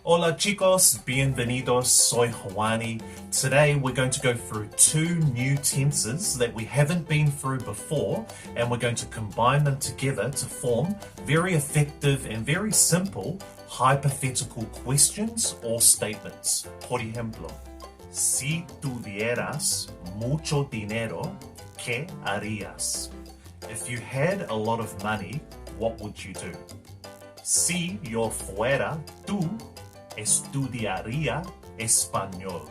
Hola chicos, bienvenidos, soy Juani. Today we're going to go through two new tenses that we haven't been through before, and we're going to combine them together to form very effective and very simple hypothetical questions or statements. Por ejemplo, si tuvieras mucho dinero, ¿qué harías? If you had a lot of money, what would you do? Si yo fuera tú, estudiaría español.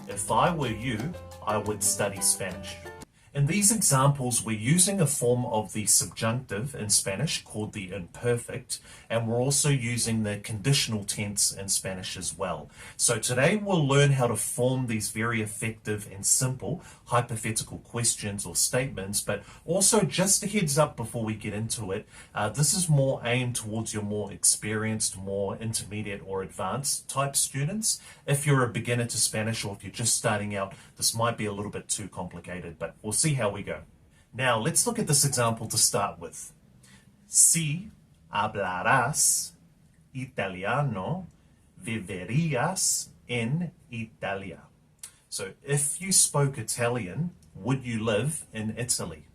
If I were you, I would study Spanish. In these examples, we're using a form of the subjunctive in Spanish called the imperfect, and we're also using the conditional tense in Spanish as well. So today we'll learn how to form these very effective and simple hypothetical questions or statements, but also just a heads up before we get into it, this is more aimed towards your more experienced, more intermediate or advanced type students. If you're a beginner to Spanish or if you're just starting out, this might be a little bit too complicated, but we'll see how we go. Now, let's look at this example to start with. Si hablarás italiano, vivirías en Italia. So, if you spoke Italian, would you live in Italy?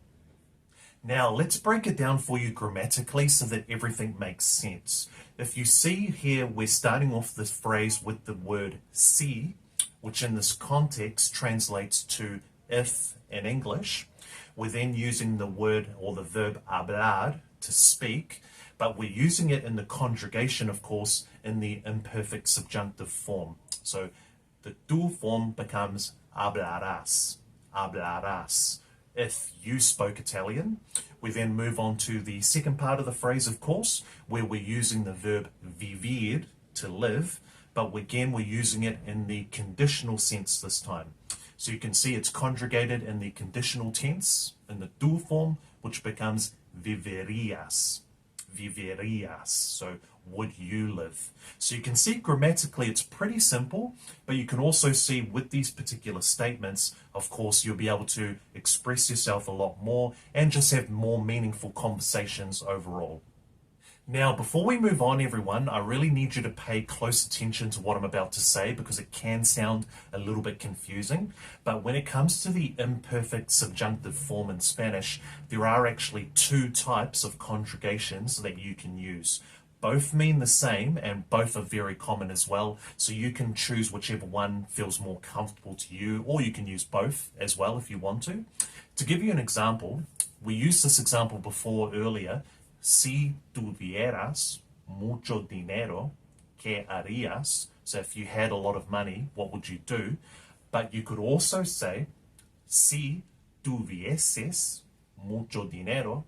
Now, let's break it down for you grammatically so that everything makes sense. If you see here, we're starting off this phrase with the word si, which in this context translates to if in English. We're then using the word or the verb hablar to speak, but we're using it in the conjugation, of course, in the imperfect subjunctive form. So the tú form becomes hablarás, hablarás. If you spoke Italian, we then move on to the second part of the phrase, of course, where we're using the verb vivir, to live, but again, we're using it in the conditional sense this time. So you can see it's conjugated in the conditional tense, in the tú form, which becomes vivirías, vivirías. So would you live? So you can see grammatically it's pretty simple, but you can also see with these particular statements, of course, you'll be able to express yourself a lot more and just have more meaningful conversations overall. Now, before we move on, everyone, I really need you to pay close attention to what I'm about to say because it can sound a little bit confusing. But when it comes to the imperfect subjunctive form in Spanish, there are actually two types of conjugations that you can use. Both mean the same and both are very common as well. So you can choose whichever one feels more comfortable to you, or you can use both as well if you want to. To give you an example, we used this example before earlier. Si tuvieras mucho dinero, ¿qué harías? So if you had a lot of money, what would you do? But you could also say, si tuvieses mucho dinero,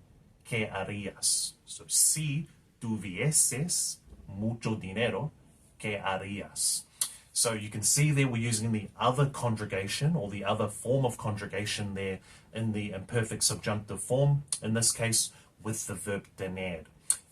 ¿qué harías? So si tuvieses mucho dinero, ¿qué harías? So you can see there we're using the other conjugation or the other form of conjugation there in the imperfect subjunctive form, in this case with the verb tener.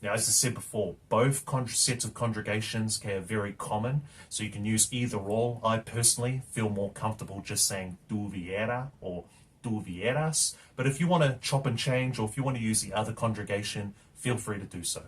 Now, as I said before, both sets of conjugations are very common, so you can use either or. I personally feel more comfortable just saying tuviera or tuvieras, but if you want to chop and change or if you want to use the other conjugation, feel free to do so.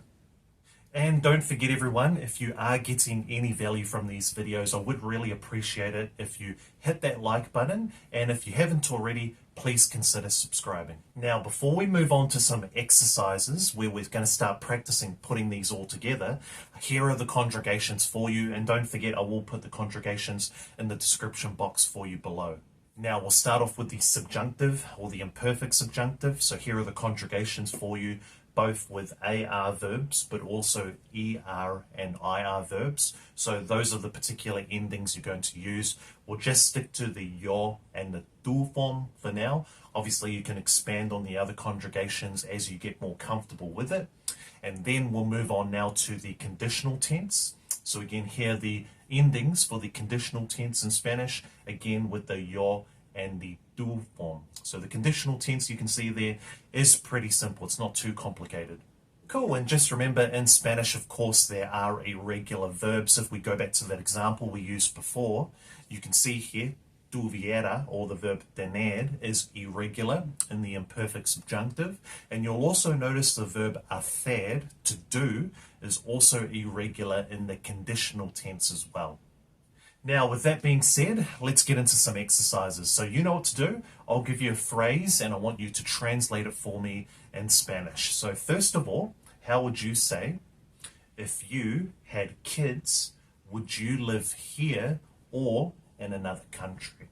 And don't forget, everyone, if you are getting any value from these videos, I would really appreciate it if you hit that like button, and if you haven't already, please consider subscribing. Now, before we move on to some exercises where we're going to start practicing putting these all together, here are the conjugations for you, and don't forget I will put the conjugations in the description box for you below. Now, we'll start off with the subjunctive or the imperfect subjunctive. So here are the conjugations for you, both with AR verbs, but also ER and IR verbs. So those are the particular endings you're going to use. We'll just stick to the yo and the tú form for now. Obviously, you can expand on the other conjugations as you get more comfortable with it. And then we'll move on now to the conditional tense. So again, here the endings for the conditional tense in Spanish, again with the yo and the tú form. So the conditional tense you can see there is pretty simple. It's not too complicated. Cool, and just remember in Spanish, of course, there are irregular verbs. If we go back to that example we used before, you can see here, tuviera, or the verb tener, is irregular in the imperfect subjunctive. And you'll also notice the verb hacer, to do, is also irregular in the conditional tense as well. Now, with that being said, let's get into some exercises. So you know what to do. I'll give you a phrase and I want you to translate it for me in Spanish. So first of all, how would you say, if you had kids, would you live here or in another country?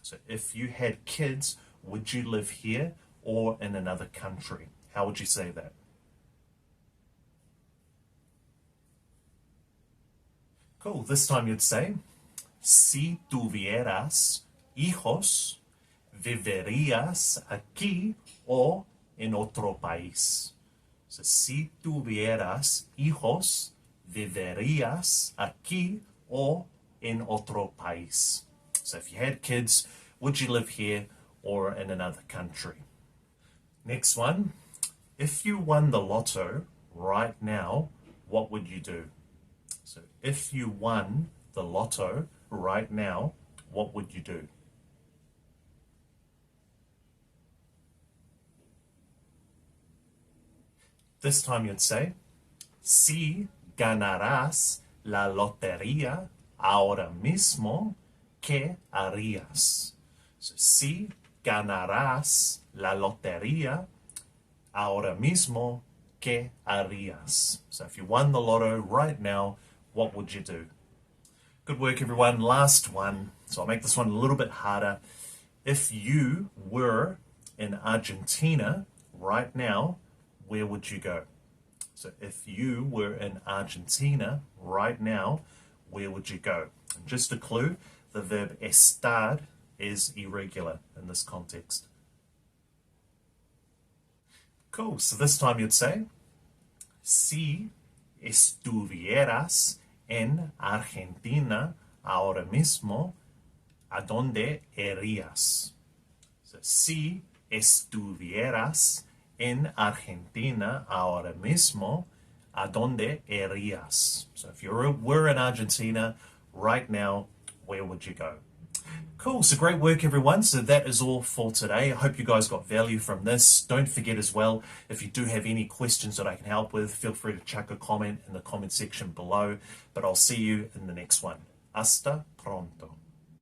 So if you had kids, would you live here or in another country? How would you say that? Cool. This time you'd say, si tuvieras hijos, vivirías aquí o en otro país. So, si tuvieras hijos, vivirías aquí o en otro país. So if you had kids, would you live here or in another country? Next one, if you won the lotto right now, what would you do? So if you won the lotto right now, what would you do? This time you'd say, si ganarás la lotería ahora mismo, ¿qué harías? So, si ganarás la lotería ahora mismo, ¿qué harías? So if you won the lotto right now, what would you do? Good work, everyone. Last one. So I'll make this one a little bit harder. If you were in Argentina right now, where would you go? So if you were in Argentina right now, where would you go? And just a clue, the verb estar is irregular in this context. Cool. So this time you'd say, si estuvieras en Argentina ahora mismo, ¿a dónde irías? So, si estuvieras en Argentina ahora mismo, ¿a dónde irías? So if you were in Argentina right now, where would you go? Cool, so great work everyone. So that is all for today. I hope you guys got value from this. Don't forget as well, if you do have any questions that I can help with, feel free to chuck a comment in the comment section below. But I'll see you in the next one. Hasta pronto.